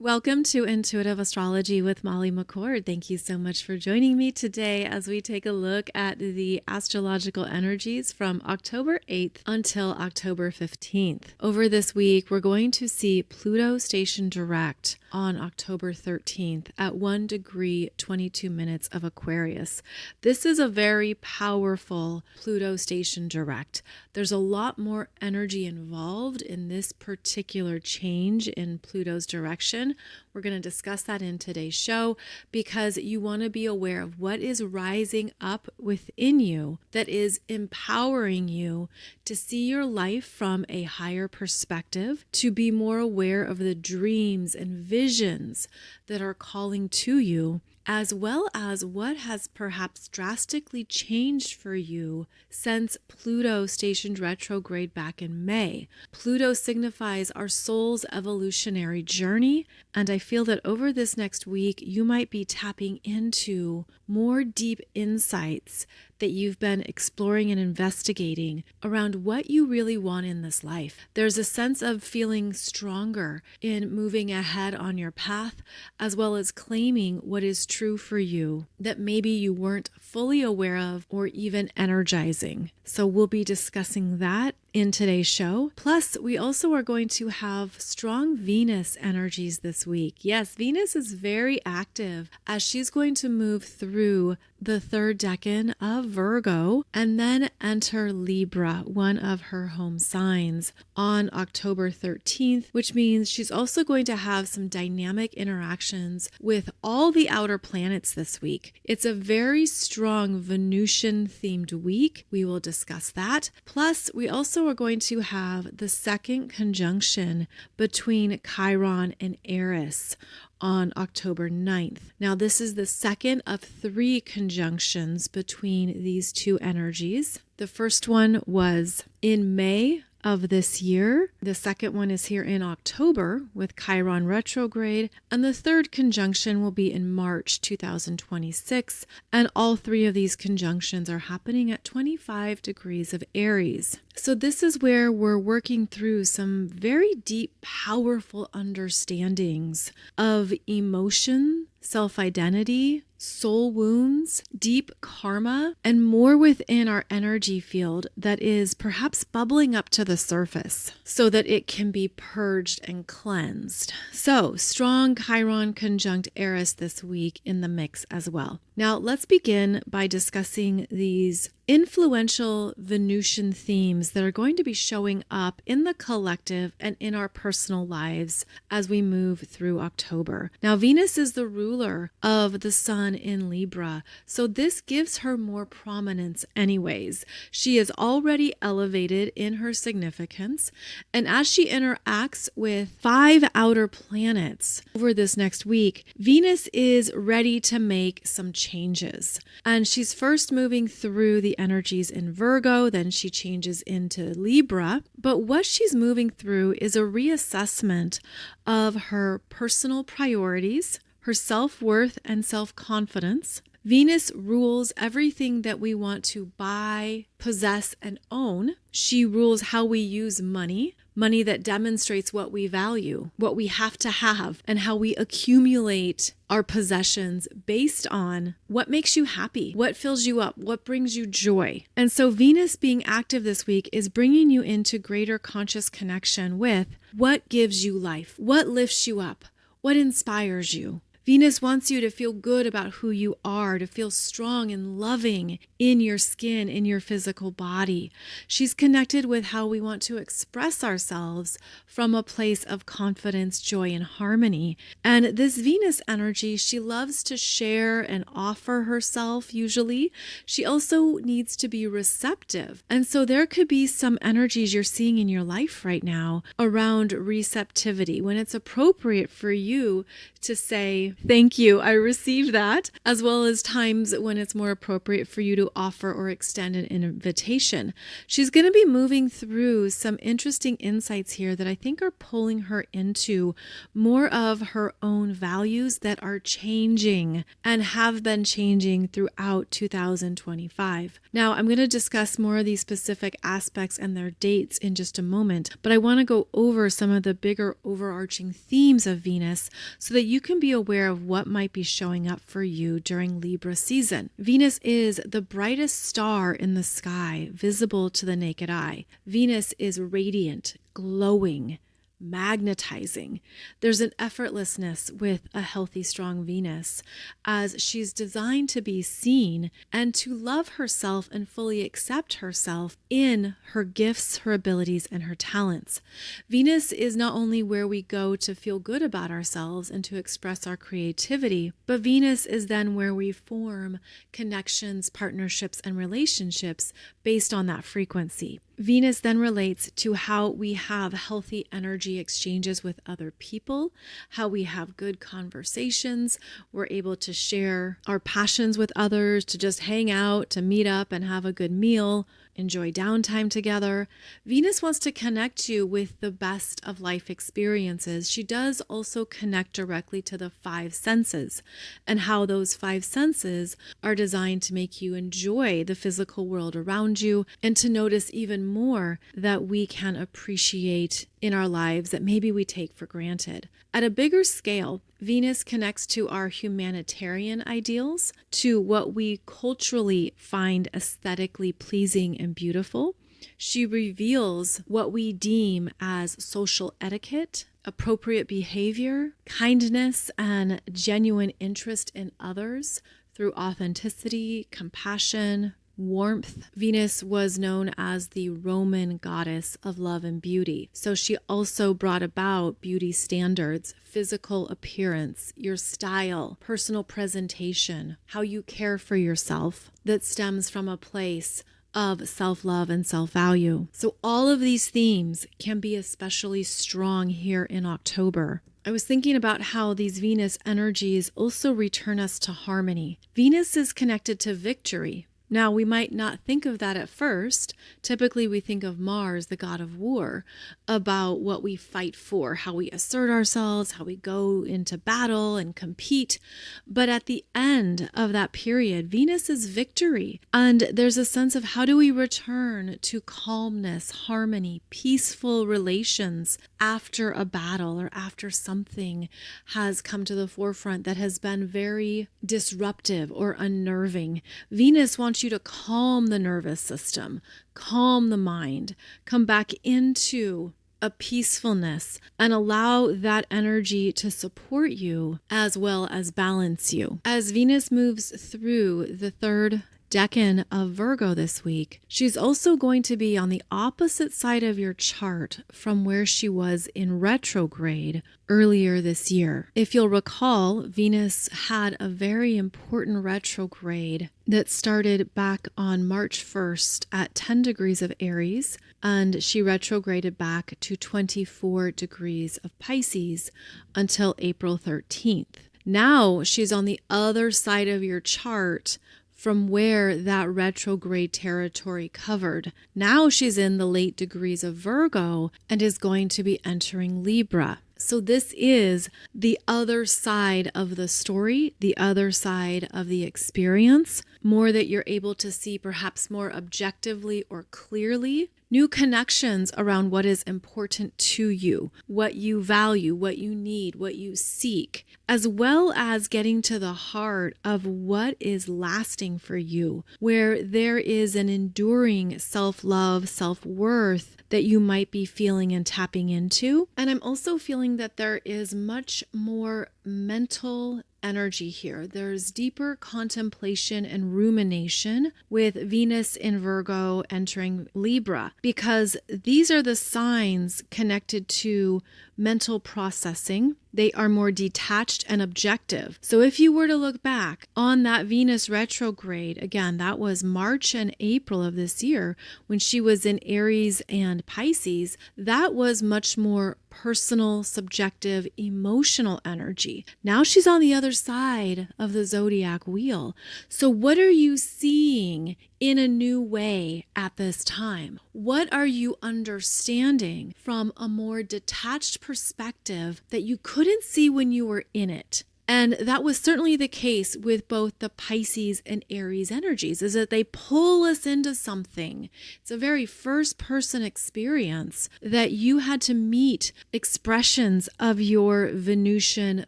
Welcome to Intuitive Astrology with Molly McCord. Thank you so much for joining me today as we take a look at the astrological energies from October 8th until October 15th. Over this week, we're going to see Pluto station direct on October 13th at 1 degree 22 minutes of Aquarius. This is a very powerful Pluto station direct. There's a lot more energy involved in this particular change in Pluto's direction. We're going to discuss that in today's show because you want to be aware of what is rising up within you that is empowering you to see your life from a higher perspective, to be more aware of the dreams and visions that are calling to you, as well as what has perhaps drastically changed for you since Pluto stationed retrograde back in May. Pluto signifies our soul's evolutionary journey, and I feel that over this next week, you might be tapping into more deep insights that you've been exploring and investigating around what you really want in this life. There's a sense of feeling stronger in moving ahead on your path, as well as claiming what is true for you that maybe you weren't fully aware of or even energizing. So we'll be discussing that in today's show. Plus, we also are going to have strong Venus energies this week. Yes, Venus is very active as she's going to move through the third decan of Virgo and then enter Libra, one of her home signs, on October 13th, which means she's also going to have some dynamic interactions with all the outer planets this week. It's a very strong Venusian themed week. We will discuss that. Plus, we also are going to have the second conjunction between Chiron and Eris on October 9th. Now, this is the second of 3 conjunctions between these two energies. The first one was in May of this year. The second one is here in October with Chiron retrograde, and the third conjunction will be in March 2026, and all 3 of these conjunctions are happening at 25 degrees of Aries. So this is where we're working through some very deep, powerful understandings of emotion, self-identity, soul wounds, deep karma, and more within our energy field that is perhaps bubbling up to the surface so that it can be purged and cleansed. So, strong Chiron conjunct Eris this week in the mix as well. Now, let's begin by discussing these influential Venusian themes that are going to be showing up in the collective and in our personal lives as we move through October. Now, Venus is the ruler of the sun in Libra, so this gives her more prominence anyways. She is already elevated in her significance, and as she interacts with 5 outer planets over this next week, Venus is ready to make some changes. And she's first moving through the energies in Virgo, then she changes into Libra. But what she's moving through is a reassessment of her personal priorities, her self-worth and self-confidence. Venus rules everything that we want to buy, possess, and own. She rules how we use money that demonstrates what we value, what we have to have, and how we accumulate our possessions based on what makes you happy, what fills you up, what brings you joy. And so Venus being active this week is bringing you into greater conscious connection with what gives you life, what lifts you up, what inspires you. Venus wants you to feel good about who you are, to feel strong and loving in your skin, in your physical body. She's connected with how we want to express ourselves from a place of confidence, joy, and harmony. And this Venus energy, she loves to share and offer herself usually. She also needs to be receptive. And so there could be some energies you're seeing in your life right now around receptivity, when it's appropriate for you to say, Thank you. I received that, as well as times when it's more appropriate for you to offer or extend an invitation. She's going to be moving through some interesting insights here that I think are pulling her into more of her own values that are changing and have been changing throughout 2025. Now, I'm going to discuss more of these specific aspects and their dates in just a moment, but I want to go over some of the bigger overarching themes of Venus so that you can be aware of what might be showing up for you during Libra season. Venus is the brightest star in the sky, visible to the naked eye. Venus is radiant, glowing, magnetizing. There's an effortlessness with a healthy, strong Venus, as she's designed to be seen and to love herself and fully accept herself in her gifts, her abilities, and her talents. Venus is not only where we go to feel good about ourselves and to express our creativity, but Venus is then where we form connections, partnerships, and relationships based on that frequency. Venus then relates to how we have healthy energy exchanges with other people, how we have good conversations, we're able to share our passions with others, to just hang out, to meet up and have a good meal, enjoy downtime together. Venus wants to connect you with the best of life experiences. She does also connect directly to the five senses and how those five senses are designed to make you enjoy the physical world around you and to notice even more that we can appreciate in our lives that maybe we take for granted. At a bigger scale, Venus connects to our humanitarian ideals, to what we culturally find aesthetically pleasing and beautiful. She reveals what we deem as social etiquette, appropriate behavior, kindness, and genuine interest in others through authenticity, compassion, warmth. Venus was known as the Roman goddess of love and beauty. So she also brought about beauty standards, physical appearance, your style, personal presentation, how you care for yourself, that stems from a place of self-love and self-value. So all of these themes can be especially strong here in October. I was thinking about how these Venus energies also return us to harmony. Venus is connected to victory. Now, we might not think of that at first. Typically, we think of Mars, the god of war, about what we fight for, how we assert ourselves, how we go into battle and compete. But at the end of that period, Venus is victory. And there's a sense of how do we return to calmness, harmony, peaceful relations after a battle or after something has come to the forefront that has been very disruptive or unnerving. Venus wants you to calm the nervous system, calm the mind, come back into a peacefulness and allow that energy to support you as well as balance you. As Venus moves through the third decan of Virgo this week, she's also going to be on the opposite side of your chart from where she was in retrograde earlier this year. If you'll recall, Venus had a very important retrograde that started back on March 1st at 10 degrees of Aries, and she retrograded back to 24 degrees of Pisces until April 13th. Now she's on the other side of your chart from where that retrograde territory covered. Now she's in the late degrees of Virgo and is going to be entering Libra. So this is the other side of the story, the other side of the experience, more that you're able to see perhaps more objectively or clearly. New connections around what is important to you, what you value, what you need, what you seek, as well as getting to the heart of what is lasting for you, where there is an enduring self-love, self-worth that you might be feeling and tapping into. And I'm also feeling that there is much more mental energy here. There's deeper contemplation and rumination with Venus in Virgo entering Libra, because these are the signs connected to mental processing. They are more detached and objective. So if you were to look back on that Venus retrograde, again, that was March and April of this year when she was in Aries and Pisces, that was much more personal, subjective, emotional energy. Now she's on the other side of the zodiac wheel. So what are you seeing in a new way at this time? What are you understanding from a more detached perspective that you couldn't see when you were in it? And that was certainly the case with both the Pisces and Aries energies, is that they pull us into something. It's a very first person experience that you had to meet expressions of your Venusian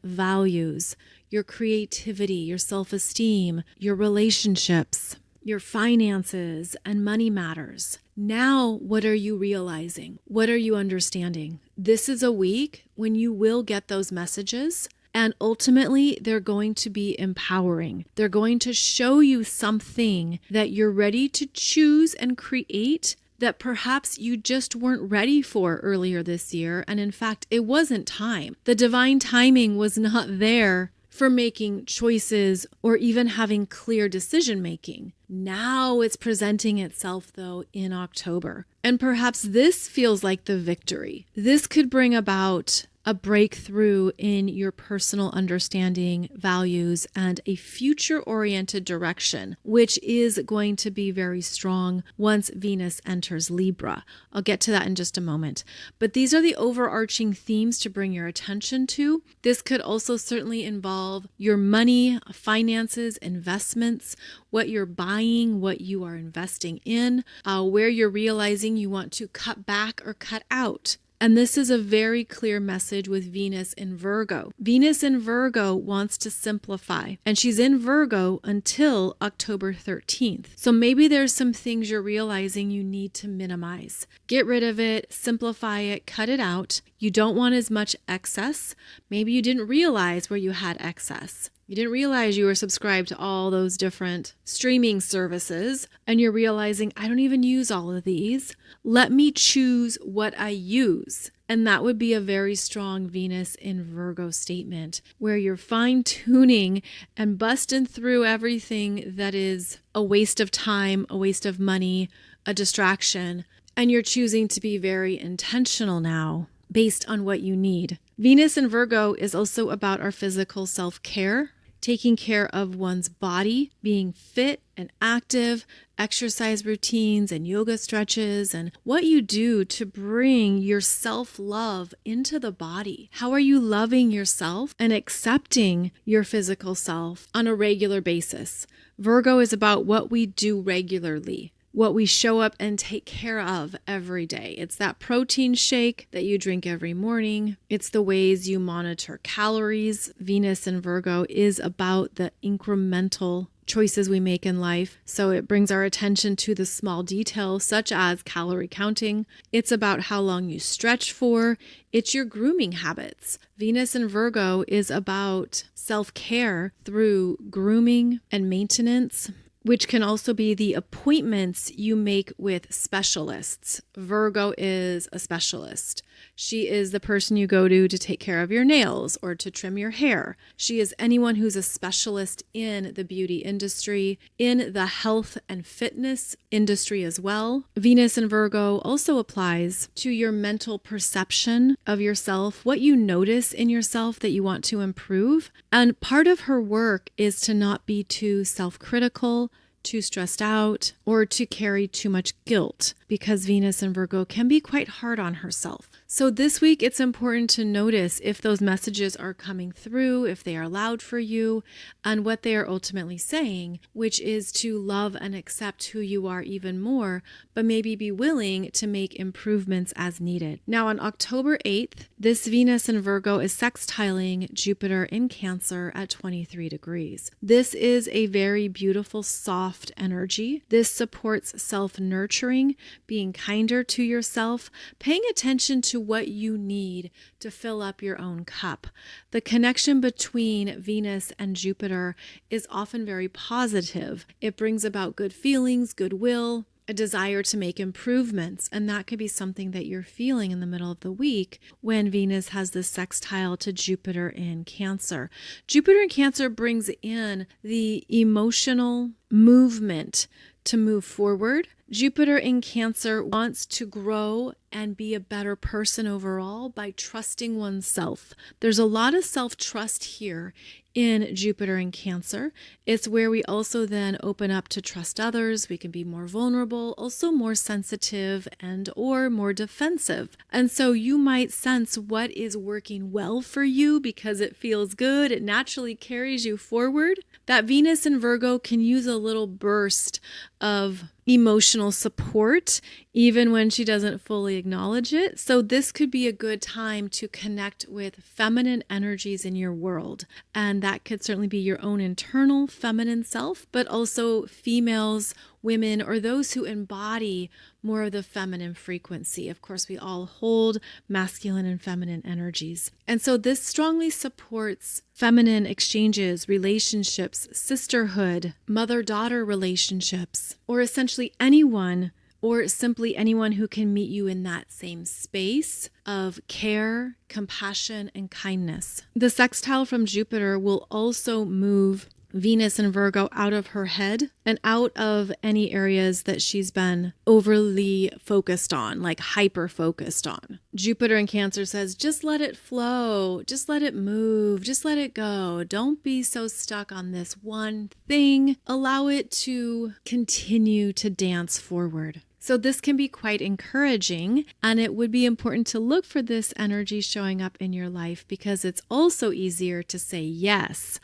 values, your creativity, your self-esteem, your relationships, your finances, and money matters. Now, what are you realizing? What are you understanding? This is a week when you will get those messages. And ultimately, they're going to be empowering. They're going to show you something that you're ready to choose and create that perhaps you just weren't ready for earlier this year. And in fact, it wasn't time. The divine timing was not there for making choices or even having clear decision making. Now it's presenting itself, though, in October. And perhaps this feels like the victory. This could bring about a breakthrough in your personal understanding, values, and a future-oriented direction, which is going to be very strong once Venus enters Libra. I'll get to that in just a moment. But these are the overarching themes to bring your attention to. This could also certainly involve your money, finances, investments, what you're buying, what you are investing in, where you're realizing you want to cut back or cut out. And this is a very clear message with Venus in Virgo. Venus in Virgo wants to simplify, and she's in Virgo until October 13th. So maybe there's some things you're realizing you need to minimize. Get rid of it, simplify it, cut it out. You don't want as much excess. Maybe you didn't realize where you had excess. You didn't realize you were subscribed to all those different streaming services, and you're realizing, I don't even use all of these. Let me choose what I use. And that would be a very strong Venus in Virgo statement, where you're fine-tuning and busting through everything that is a waste of time, a waste of money, a distraction, and you're choosing to be very intentional now based on what you need. Venus in Virgo is also about our physical self-care, taking care of one's body, being fit and active, exercise routines and yoga stretches, and what you do to bring your self-love into the body. How are you loving yourself and accepting your physical self on a regular basis? Virgo is about what we do regularly, what we show up and take care of every day. It's that protein shake that you drink every morning. It's the ways you monitor calories. Venus in Virgo is about the incremental choices we make in life. So it brings our attention to the small details, such as calorie counting. It's about how long you stretch for. It's your grooming habits. Venus in Virgo is about self-care through grooming and maintenance, which can also be the appointments you make with specialists. Virgo is a specialist. She is the person you go to take care of your nails or to trim your hair. She is anyone who's a specialist in the beauty industry, in the health and fitness industry as well. Venus in Virgo also applies to your mental perception of yourself, what you notice in yourself that you want to improve. And part of her work is to not be too self-critical, too stressed out, or to carry too much guilt, because Venus in Virgo can be quite hard on herself. So this week, it's important to notice if those messages are coming through, if they are loud for you, and what they are ultimately saying, which is to love and accept who you are even more, but maybe be willing to make improvements as needed. Now, on October 8th, this Venus in Virgo is sextiling Jupiter in Cancer at 23 degrees. This is a very beautiful, soft energy. This supports self-nurturing, being kinder to yourself, paying attention to what you need to fill up your own cup. The connection between Venus and Jupiter is often very positive. It brings about good feelings, goodwill, a desire to make improvements. And that could be something that you're feeling in the middle of the week when Venus has this sextile to Jupiter in Cancer. Jupiter in Cancer brings in the emotional movement to move forward. Jupiter in Cancer wants to grow and be a better person overall by trusting oneself. There's a lot of self-trust here in Jupiter in Cancer. It's where we also then open up to trust others. We can be more vulnerable, also more sensitive and or more defensive. And so you might sense what is working well for you because it feels good. It naturally carries you forward. That Venus in Virgo can use a little burst of emotional support, even when she doesn't fully acknowledge it. So this could be a good time to connect with feminine energies in your world. And that could certainly be your own internal feminine self, but also females, women, or those who embody more of the feminine frequency. Of course, we all hold masculine and feminine energies. And so this strongly supports feminine exchanges, relationships, sisterhood, mother-daughter relationships, or essentially anyone or simply anyone who can meet you in that same space of care, compassion, and kindness. The sextile from Jupiter will also move Venus in Virgo out of her head and out of any areas that she's been overly focused on, like hyper focused on. Jupiter in Cancer says, just let it flow, just let it move, just let it go. Don't be so stuck on this one thing. Allow it to continue to dance forward. So this can be quite encouraging, and it would be important to look for this energy showing up in your life because it's also easier to say yes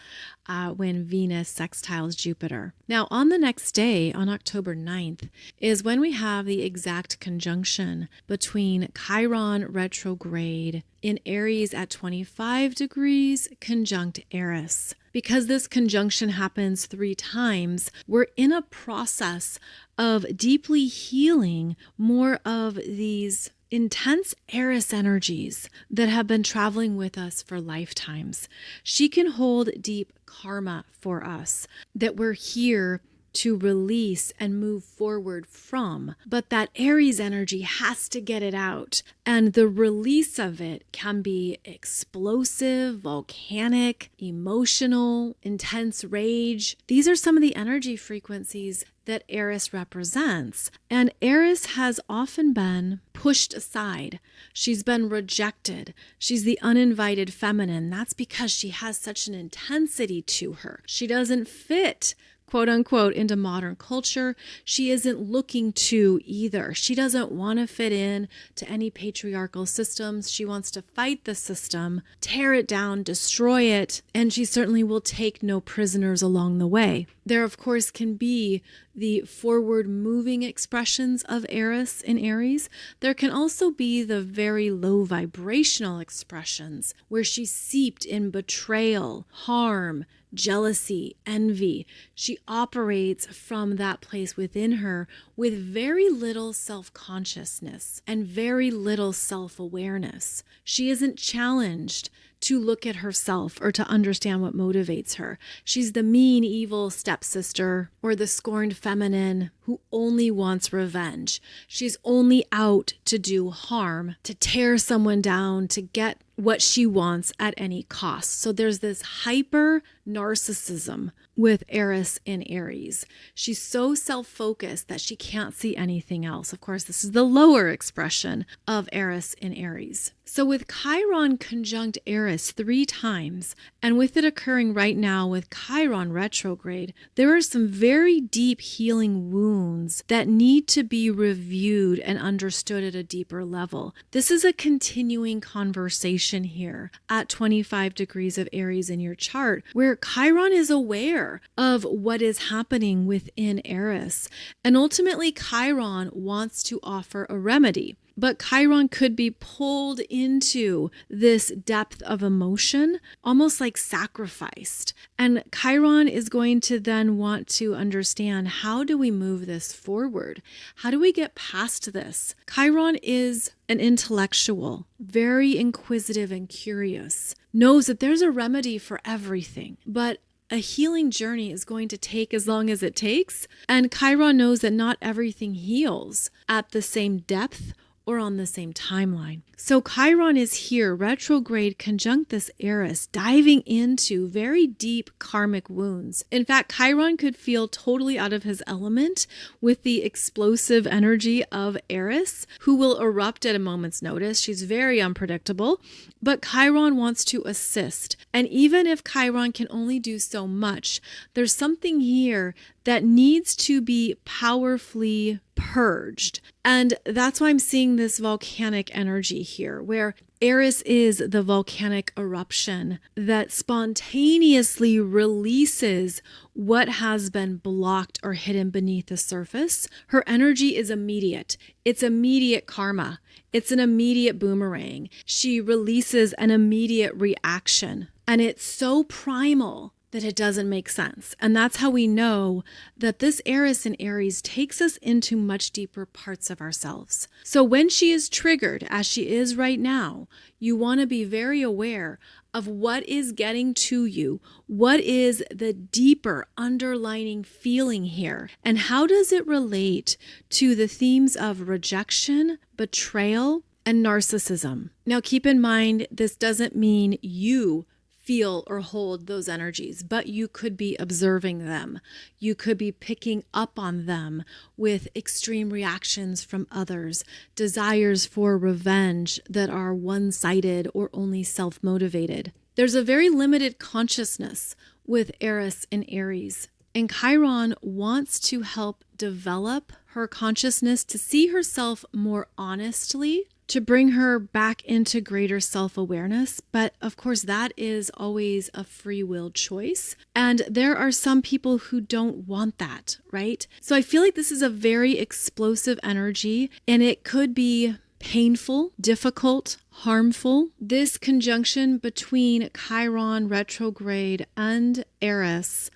when Venus sextiles Jupiter. Now, on the next day, on October 9th, is when we have the exact conjunction between Chiron retrograde in Aries at 25 degrees conjunct Eris. Because this conjunction happens 3 times, we're in a process of deeply healing more of these intense Eris energies that have been traveling with us for lifetimes. She can hold deep karma for us that we're here to release and move forward from. But that Aries energy has to get it out. And the release of it can be explosive, volcanic, emotional, intense rage. These are some of the energy frequencies that Eris represents. And Eris has often been pushed aside. She's been rejected. She's the uninvited feminine. That's because she has such an intensity to her. She doesn't fit, quote unquote, into modern culture. She isn't looking to either. She doesn't want to fit in to any patriarchal systems. She wants to fight the system, tear it down, destroy it, and she certainly will take no prisoners along the way. There, of course, can be the forward moving expressions of Eris in Aries. There can also be the very low vibrational expressions where she's seeped in betrayal, harm, jealousy, envy. She operates from that place within her with very little self-consciousness and very little self-awareness. She isn't challenged to look at herself or to understand what motivates her. She's the mean, evil stepsister or the scorned feminine who only wants revenge. She's only out to do harm, to tear someone down, to get what she wants at any cost. So there's this hyper narcissism with Eris in Aries. She's so self-focused that she can't see anything else. Of course, this is the lower expression of Eris in Aries. So with Chiron conjunct Eris 3 times, and with it occurring right now with Chiron retrograde, there are some very deep healing wounds that need to be reviewed and understood at a deeper level. This is a continuing conversation here at 25 degrees of Aries in your chart, where Chiron is aware of what is happening within Eris. And ultimately, Chiron wants to offer a remedy. But Chiron could be pulled into this depth of emotion, almost like sacrificed. And Chiron is going to then want to understand, how do we move this forward? How do we get past this? Chiron is an intellectual, very inquisitive and curious, knows that there's a remedy for everything. But a healing journey is going to take as long as it takes. And Chiron knows that not everything heals at the same depth or on the same timeline. So Chiron is here, retrograde, conjunct this Eris, diving into very deep karmic wounds. In fact, Chiron could feel totally out of his element with the explosive energy of Eris, who will erupt at a moment's notice. She's very unpredictable, but Chiron wants to assist. And even if Chiron can only do so much, there's something here that needs to be powerfully purged. And that's why I'm seeing this volcanic energy here, where Eris is the volcanic eruption that spontaneously releases what has been blocked or hidden beneath the surface. Her energy is immediate. It's immediate karma. It's an immediate boomerang. She releases an immediate reaction. And it's so primal that it doesn't make sense. And that's how we know that this Eris in Aries takes us into much deeper parts of ourselves. So when she is triggered, as she is right now, you want to be very aware of what is getting to you. What is the deeper underlying feeling here? And how does it relate to the themes of rejection, betrayal, and narcissism? Now, keep in mind, this doesn't mean you feel or hold those energies, but you could be observing them. You could be picking up on them with extreme reactions from others, desires for revenge that are one-sided or only self-motivated. There's a very limited consciousness with Eris and Aries, and Chiron wants to help develop her consciousness to see herself more honestly, to bring her back into greater self-awareness. But of course, that is always a free will choice. And there are some people who don't want that, right? So I feel like this is a very explosive energy, and it could be painful, difficult, harmful. This conjunction between Chiron retrograde and Eris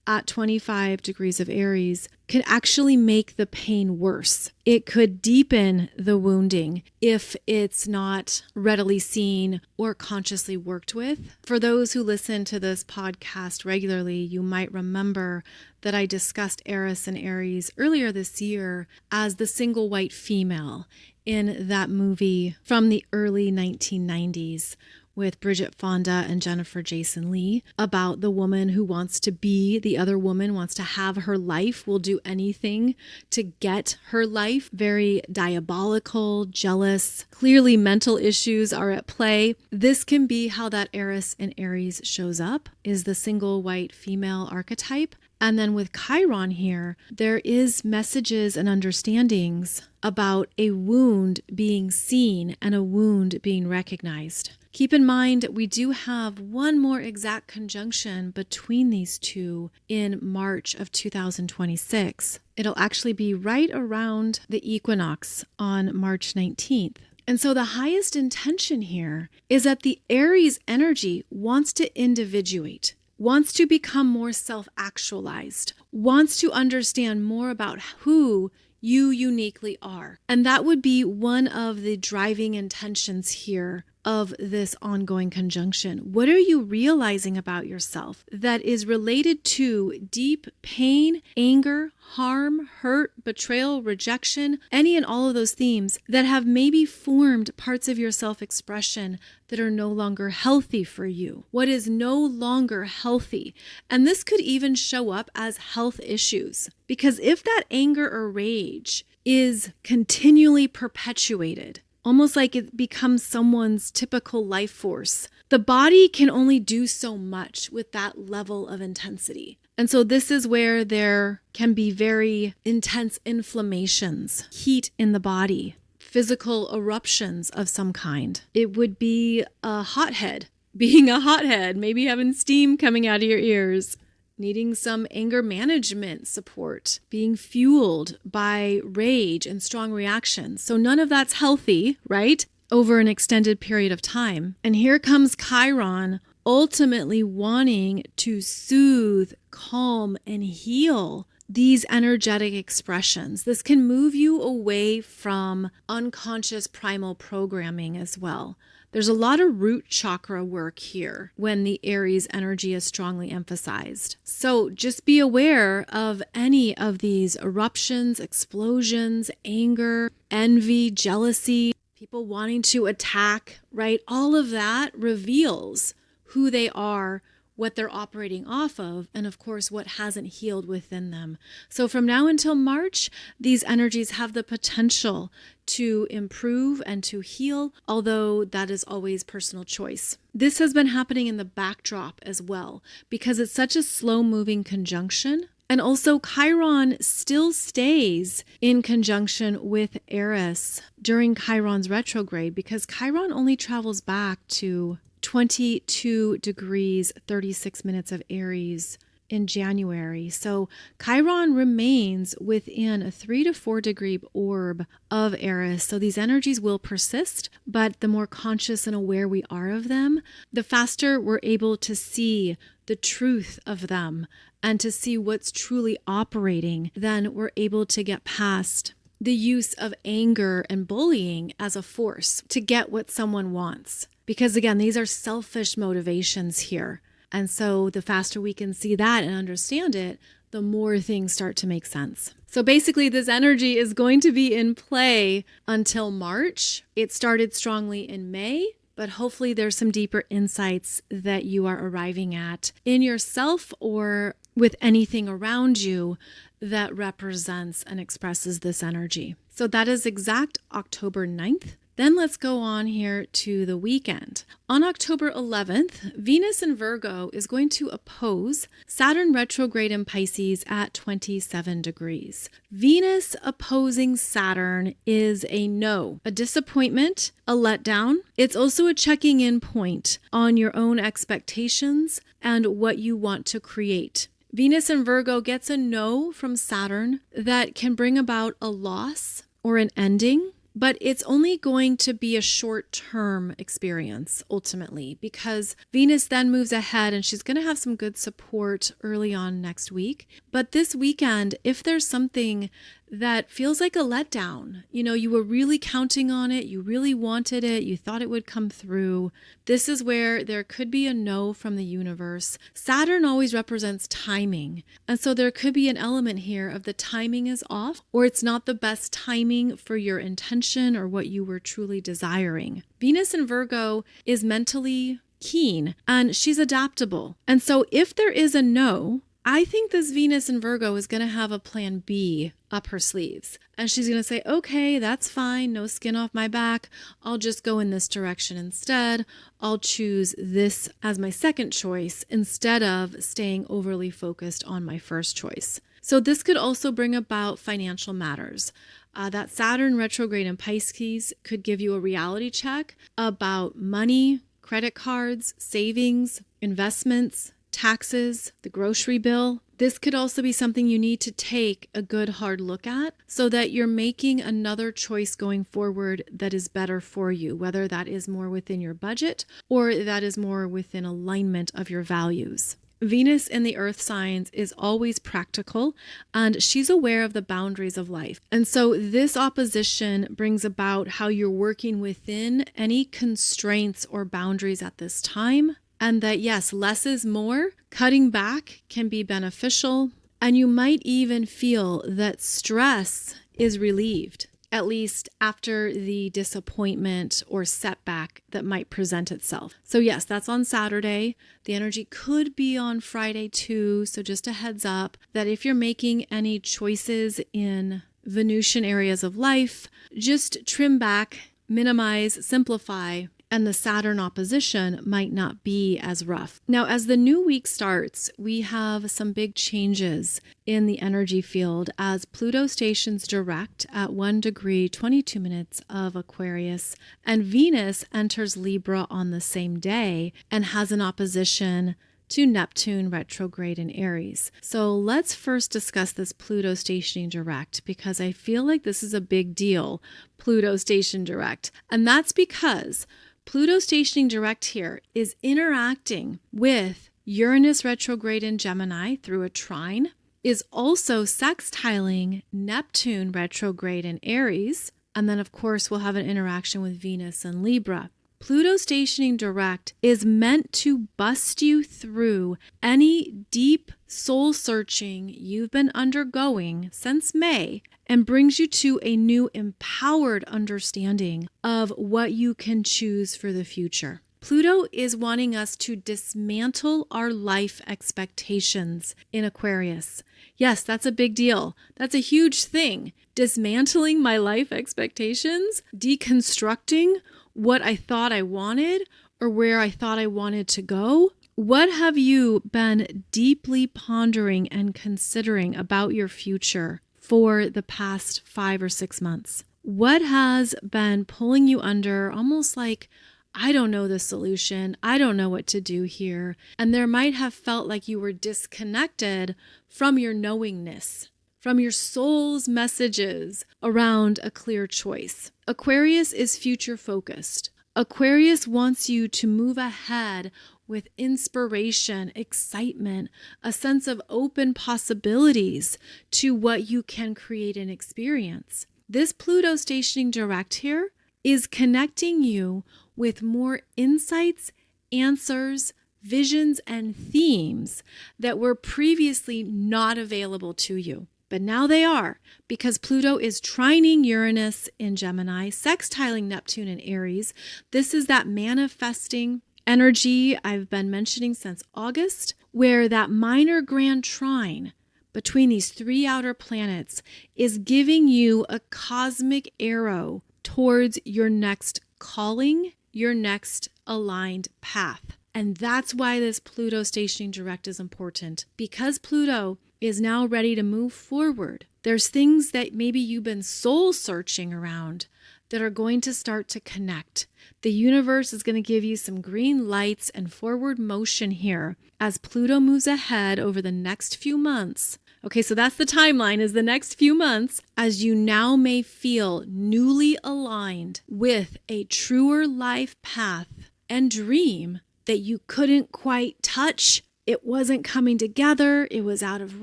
at 25 degrees of Aries can actually make the pain worse. It could deepen the wounding if it's not readily seen or consciously worked with. For those who listen to this podcast regularly, you might remember that I discussed Eris and Aries earlier this year as the single white female in that movie from the early 1990s with Bridget Fonda and Jennifer Jason Leigh, about the woman who wants to be the other woman, wants to have her life, will do anything to get her life. Very diabolical, jealous. Clearly mental issues are at play. This can be how that Eris in Aries shows up, is the single white female archetype. And then with Chiron here, there is messages and understandings about a wound being seen and a wound being recognized. Keep in mind, we do have one more exact conjunction between these two in March of 2026. It'll actually be right around the equinox on March 19th. And so the highest intention here is that the Aries energy wants to individuate, wants to become more self-actualized, wants to understand more about who you uniquely are. And that would be one of the driving intentions here of this ongoing conjunction. What are you realizing about yourself that is related to deep pain, anger, harm, hurt, betrayal, rejection, any and all of those themes that have maybe formed parts of your self-expression that are no longer healthy for you? What is no longer healthy? And this could even show up as health issues, because if that anger or rage is continually perpetuated, almost like it becomes someone's typical life force, the body can only do so much with that level of intensity. And so this is where there can be very intense inflammations, heat in the body, physical eruptions of some kind. It would be a hothead, being a hothead, maybe having steam coming out of your ears, needing some anger management support, being fueled by rage and strong reactions. So none of that's healthy, right? Over an extended period of time. And here comes Chiron ultimately wanting to soothe, calm, and heal these energetic expressions. This can move you away from unconscious primal programming as well. There's a lot of root chakra work here when the Aries energy is strongly emphasized. So just be aware of any of these eruptions, explosions, anger, envy, jealousy, people wanting to attack, right? All of that reveals who they are, what they're operating off of, and of course, what hasn't healed within them. So from now until March, these energies have the potential to improve and to heal, although that is always personal choice. This has been happening in the backdrop as well, because it's such a slow-moving conjunction. And also Chiron still stays in conjunction with Eris during Chiron's retrograde, because Chiron only travels back to 22 degrees, 36 minutes of Aries in January. So Chiron remains within a 3 to 4 degree orb of Eris. So these energies will persist, but the more conscious and aware we are of them, the faster we're able to see the truth of them and to see what's truly operating. Then we're able to get past the use of anger and bullying as a force to get what someone wants. Because again, these are selfish motivations here. And so the faster we can see that and understand it, the more things start to make sense. So basically, this energy is going to be in play until March. It started strongly in May, but hopefully there's some deeper insights that you are arriving at in yourself or with anything around you that represents and expresses this energy. So that is exact October 9th. Then let's go on here to the weekend. On October 11th, Venus in Virgo is going to oppose Saturn retrograde in Pisces at 27 degrees. Venus opposing Saturn is a no, a disappointment, a letdown. It's also a checking in point on your own expectations and what you want to create. Venus in Virgo gets a no from Saturn that can bring about a loss or an ending. But it's only going to be a short-term experience ultimately, because Venus then moves ahead and she's going to have some good support early on next week. But this weekend, if there's something that feels like a letdown, you were really counting on it, you really wanted it, you thought it would come through, this is where there could be a no from the universe. Saturn always represents timing. And so there could be an element here of the timing is off, or it's not the best timing for your intention or what you were truly desiring. Venus in Virgo is mentally keen and she's adaptable. And so if there is a no, I think this Venus in Virgo is going to have a plan B up her sleeves. And she's going to say, okay, that's fine. No skin off my back. I'll just go in this direction instead. I'll choose this as my second choice instead of staying overly focused on my first choice. So this could also bring about financial matters. That Saturn retrograde in Pisces could give you a reality check about money, credit cards, savings, investments, taxes, the grocery bill. This could also be something you need to take a good hard look at so that you're making another choice going forward that is better for you, whether that is more within your budget or that is more within alignment of your values. Venus in the earth signs is always practical and she's aware of the boundaries of life. And so this opposition brings about how you're working within any constraints or boundaries at this time. And that, yes, less is more. Cutting back can be beneficial. And you might even feel that stress is relieved, at least after the disappointment or setback that might present itself. So yes, that's on Saturday. The energy could be on Friday too. So just a heads up that if you're making any choices in Venusian areas of life, just trim back, minimize, simplify, and the Saturn opposition might not be as rough. Now, as the new week starts, we have some big changes in the energy field as Pluto stations direct at 1 degree, 22 minutes of Aquarius, and Venus enters Libra on the same day and has an opposition to Neptune retrograde in Aries. So let's first discuss this Pluto stationing direct, because I feel like this is a big deal, Pluto station direct. And that's because Pluto stationing direct here is interacting with Uranus retrograde in Gemini through a trine, is also sextiling Neptune retrograde in Aries, and then of course we'll have an interaction with Venus and Libra. Pluto stationing direct is meant to bust you through any deep soul searching you've been undergoing since May and brings you to a new empowered understanding of what you can choose for the future. Pluto is wanting us to dismantle our life expectations in Aquarius. Yes, that's a big deal. That's a huge thing. Dismantling my life expectations, deconstructing what I thought I wanted or where I thought I wanted to go. What have you been deeply pondering and considering about your future for the past 5 or 6 months? What has been pulling you under, almost like, I don't know the solution. I don't know what to do here. And there might have felt like you were disconnected from your knowingness, from your soul's messages around a clear choice. Aquarius is future focused. Aquarius wants you to move ahead with inspiration, excitement, a sense of open possibilities to what you can create and experience. This Pluto stationing direct here is connecting you with more insights, answers, visions, and themes that were previously not available to you. But now they are, because Pluto is trining Uranus in Gemini, sextiling Neptune in Aries. This is that manifesting energy I've been mentioning since August, where that minor grand trine between these 3 outer planets is giving you a cosmic arrow towards your next calling, your next aligned path. And that's why this Pluto stationing direct is important, because Pluto is now ready to move forward. There's things that maybe you've been soul searching around that are going to start to connect. The universe is going to give you some green lights and forward motion here as Pluto moves ahead over the next few months. Okay, so that's the timeline, is the next few months, as you now may feel newly aligned with a truer life path and dream that you couldn't quite touch. It wasn't coming together. It was out of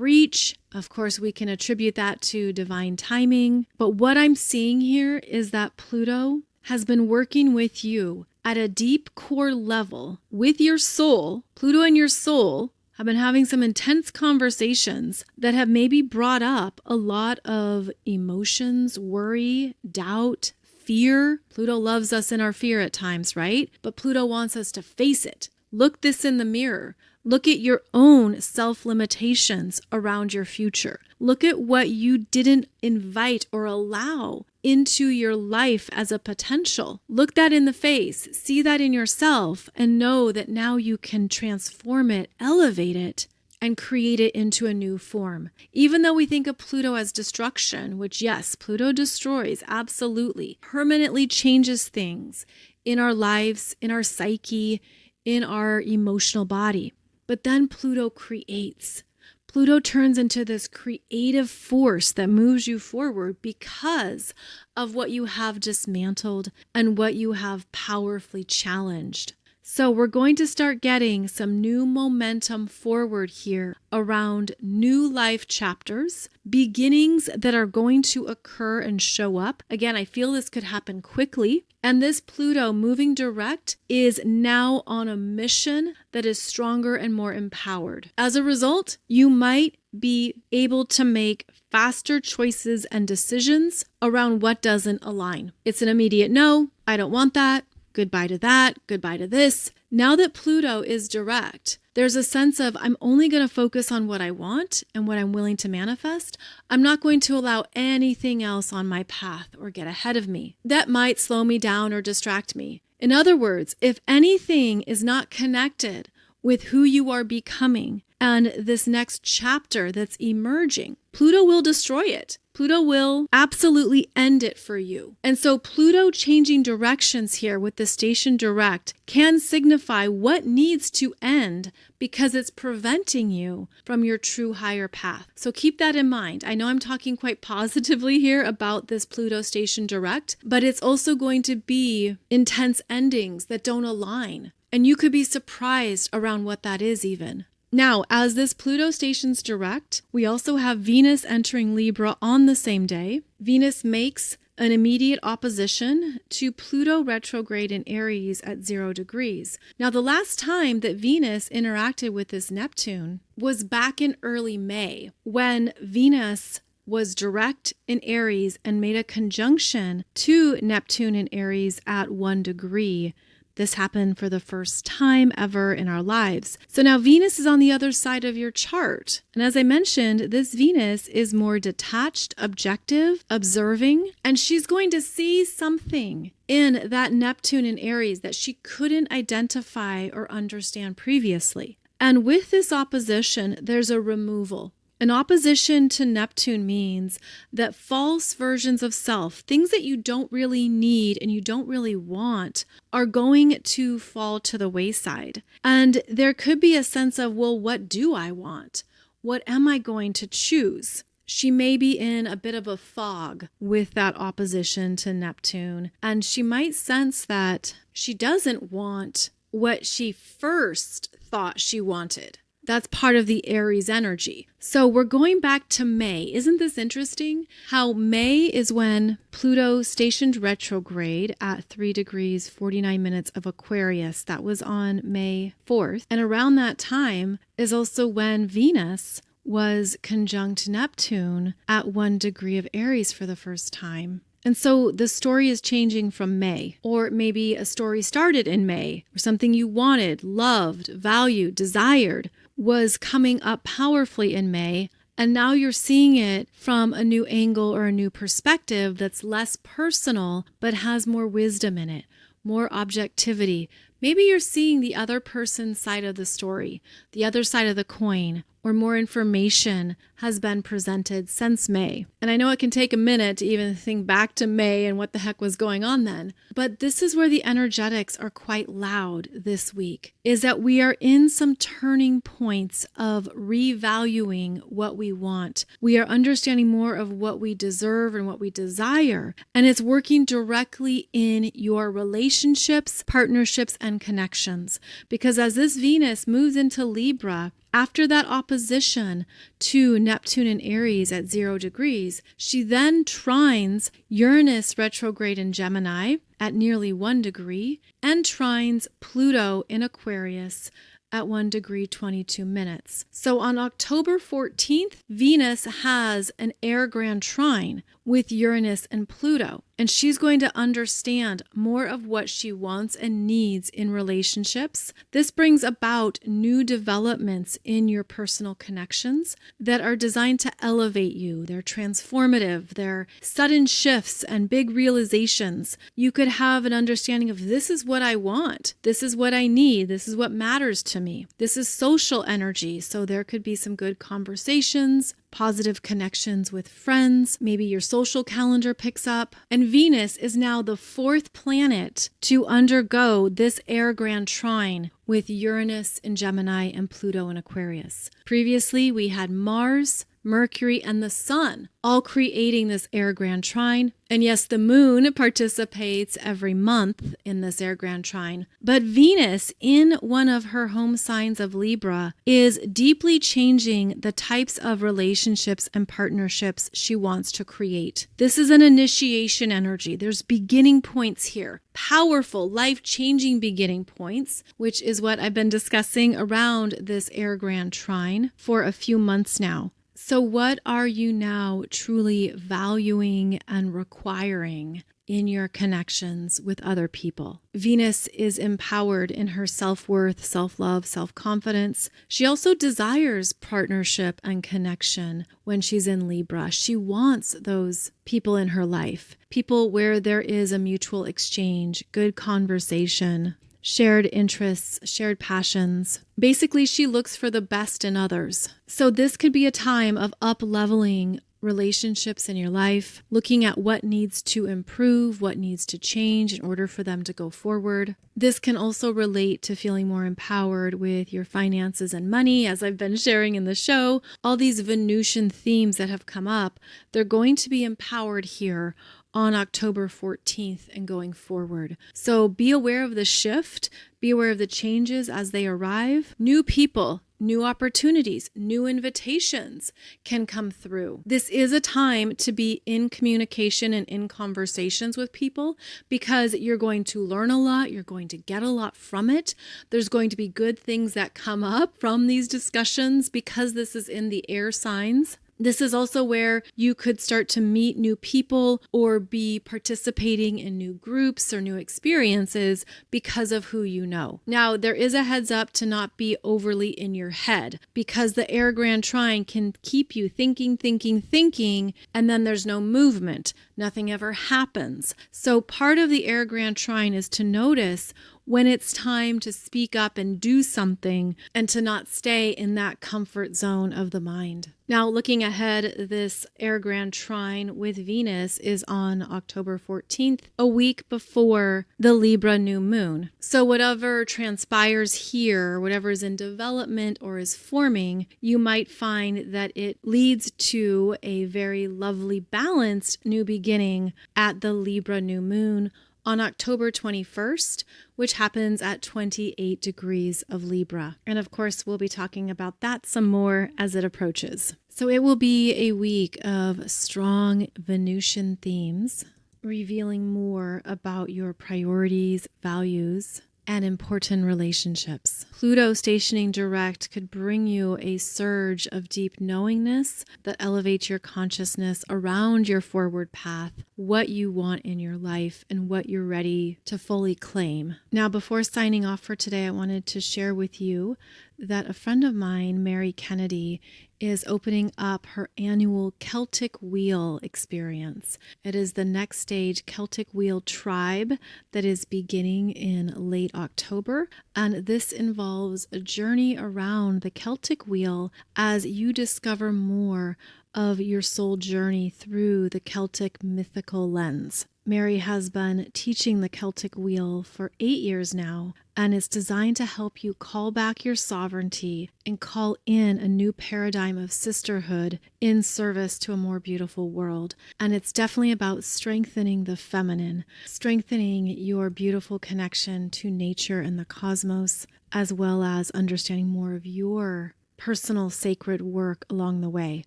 reach. Of course, we can attribute that to divine timing. But what I'm seeing here is that Pluto has been working with you at a deep core level with your soul. Pluto and your soul have been having some intense conversations that have maybe brought up a lot of emotions, worry, doubt, fear. Pluto loves us in our fear at times, right? But Pluto wants us to face it. Look this in the mirror. Look at your own self-limitations around your future. Look at what you didn't invite or allow into your life as a potential. Look that in the face, see that in yourself, and know that now you can transform it, elevate it, and create it into a new form. Even though we think of Pluto as destruction, which yes, Pluto destroys, absolutely, permanently changes things in our lives, in our psyche, in our emotional body. But then Pluto creates. Pluto turns into this creative force that moves you forward because of what you have dismantled and what you have powerfully challenged. So we're going to start getting some new momentum forward here around new life chapters, beginnings that are going to occur and show up. Again, I feel this could happen quickly. And this Pluto moving direct is now on a mission that is stronger and more empowered. As a result, you might be able to make faster choices and decisions around what doesn't align. It's an immediate no, I don't want that. Goodbye to that, goodbye to this. Now that Pluto is direct, there's a sense of I'm only going to focus on what I want and what I'm willing to manifest. I'm not going to allow anything else on my path or get ahead of me that might slow me down or distract me. In other words, if anything is not connected with who you are becoming and this next chapter that's emerging, Pluto will destroy it. Pluto will absolutely end it for you. And so Pluto changing directions here with the station direct can signify what needs to end because it's preventing you from your true higher path. So keep that in mind. I know I'm talking quite positively here about this Pluto station direct, but it's also going to be intense endings that don't align. And you could be surprised around what that is even. Now, as this Pluto stations direct, we also have Venus entering Libra on the same day. Venus makes an immediate opposition to Pluto retrograde in Aries at 0 degrees. Now, the last time that Venus interacted with this Neptune was back in early May, when Venus was direct in Aries and made a conjunction to Neptune in Aries at 1 degree. This happened for the first time ever in our lives. So now Venus is on the other side of your chart. And as I mentioned, this Venus is more detached, objective, observing, and she's going to see something in that Neptune in Aries that she couldn't identify or understand previously. And with this opposition, there's a removal. An opposition to Neptune means that false versions of self, things that you don't really need and you don't really want, are going to fall to the wayside. And there could be a sense of, well, what do I want? What am I going to choose? She may be in a bit of a fog with that opposition to Neptune, and she might sense that she doesn't want what she first thought she wanted. That's part of the Aries energy. So we're going back to May. Isn't this interesting? How May is when Pluto stationed retrograde at 3 degrees 49 minutes of Aquarius. That was on May 4th. And around that time is also when Venus was conjunct Neptune at 1 degree of Aries for the first time. And so the story is changing from May, or maybe a story started in May, or something you wanted, loved, valued, desired was coming up powerfully in May. And now you're seeing it from a new angle or a new perspective that's less personal, but has more wisdom in it, more objectivity. Maybe you're seeing the other person's side of the story, the other side of the coin, or more information has been presented since May. And I know it can take a minute to even think back to May and what the heck was going on then. But this is where the energetics are quite loud this week, is that we are in some turning points of revaluing what we want. We are understanding more of what we deserve and what we desire. And it's working directly in your relationships, partnerships, and connections. Because as this Venus moves into Libra, after that opposition to Neptune and Aries at 0 degrees, she then trines Uranus retrograde in Gemini at nearly 1 degree and trines Pluto in Aquarius at 1 degree 22 minutes. So on October 14th, Venus has an Air Grand Trine with Uranus and Pluto. And she's going to understand more of what she wants and needs in relationships. This brings about new developments in your personal connections that are designed to elevate you. They're transformative. They're sudden shifts and big realizations. You could have an understanding of this is what I want. This is what I need. This is what matters to me. This is social energy. So there could be some good conversations, positive connections with friends. Maybe your social calendar picks up. And Venus is now the 4th planet to undergo this Air Grand Trine with Uranus in Gemini and Pluto in Aquarius. Previously, we had Mars, Mercury, and the Sun all creating this Air Grand Trine. And yes, the moon participates every month in this Air Grand Trine. But Venus, in one of her home signs of Libra, is deeply changing the types of relationships and partnerships she wants to create. This is an initiation energy. There's beginning points here. Powerful, life-changing beginning points, which is what I've been discussing around this Air Grand Trine for a few months now. So what are you now truly valuing and requiring in your connections with other people? Venus is empowered in her self-worth, self-love, self-confidence. She also desires partnership and connection when she's in Libra. She wants those people in her life, people where there is a mutual exchange, good conversation, shared interests, shared passions. Basically, she looks for the best in others. So this could be a time of up-leveling relationships in your life, looking at what needs to improve, what needs to change in order for them to go forward. This can also relate to feeling more empowered with your finances and money. As I've been sharing in the show, all these Venusian themes that have come up, they're going to be empowered here on October 14th and going forward. So be aware of the shift, be aware of the changes as they arrive. New people, new opportunities, new invitations can come through. This is a time to be in communication and in conversations with people because you're going to learn a lot. You're going to get a lot from it. There's going to be good things that come up from these discussions because this is in the air signs. This is also where you could start to meet new people or be participating in new groups or new experiences because of who you know. Now, there is a heads up to not be overly in your head because the Air Grand Trine can keep you thinking, and then there's no movement. Nothing ever happens. So part of the Air Grand Trine is to notice when it's time to speak up and do something and to not stay in that comfort zone of the mind. Now, looking ahead, this Air Grand Trine with Venus is on October 14th, a week before the Libra new moon. So whatever transpires here, whatever is in development or is forming, you might find that it leads to a very lovely, balanced new beginning at the Libra new moon on October 21st, which happens at 28 degrees of Libra. And of course, we'll be talking about that some more as it approaches. So it will be a week of strong Venusian themes, revealing more about your priorities, values, and important relationships. Pluto stationing direct could bring you a surge of deep knowingness that elevates your consciousness around your forward path, what you want in your life, and what you're ready to fully claim. Now, before signing off for today, I wanted to share with you that a friend of mine, Mary Kennedy, is opening up her annual Celtic Wheel experience. It is the next stage Celtic Wheel tribe that is beginning in late October, and this involves a journey around the Celtic Wheel as you discover more of your soul journey through the Celtic mythical lens. Mary has been teaching the Celtic Wheel for 8 years now, and it's designed to help you call back your sovereignty and call in a new paradigm of sisterhood in service to a more beautiful world. And it's definitely about strengthening the feminine, strengthening your beautiful connection to nature and the cosmos, as well as understanding more of your personal sacred work along the way.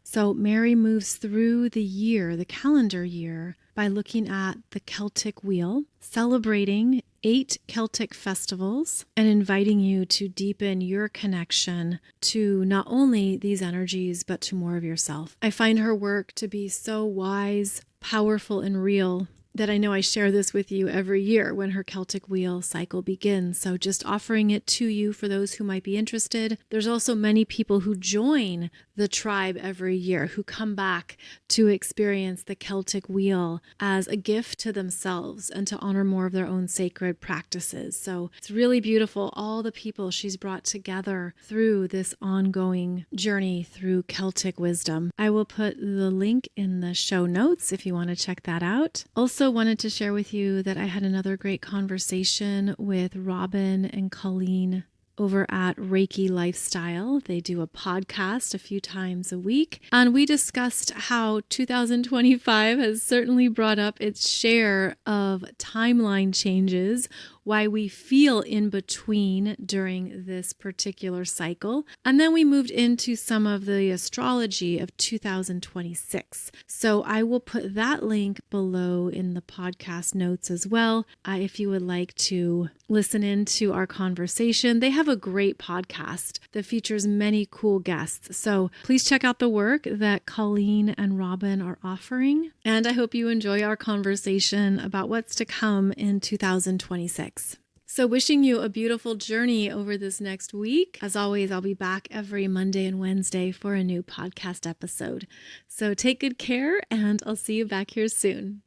So Mary moves through the year, the calendar year, by looking at the Celtic Wheel, celebrating 8 Celtic festivals, and inviting you to deepen your connection to not only these energies, but to more of yourself. I find her work to be so wise, powerful, and real that I know I share this with you every year when her Celtic Wheel cycle begins. So just offering it to you for those who might be interested. There's also many people who join the tribe every year who come back to experience the Celtic Wheel as a gift to themselves and to honor more of their own sacred practices. So it's really beautiful, all the people she's brought together through this ongoing journey through Celtic wisdom. I will put the link in the show notes if you want to check that out. Also wanted to share with you that I had another great conversation with Robin and Colleen over at Reiki Lifestyle. They do a podcast a few times a week, and we discussed how 2025 has certainly brought up its share of timeline changes, why we feel in between during this particular cycle. And then we moved into some of the astrology of 2026. So I will put that link below in the podcast notes as well, if you would like to listen in to our conversation. They have a great podcast that features many cool guests. So please check out the work that Colleen and Robin are offering. And I hope you enjoy our conversation about what's to come in 2026. So wishing you a beautiful journey over this next week. As always, I'll be back every Monday and Wednesday for a new podcast episode. So take good care, and I'll see you back here soon.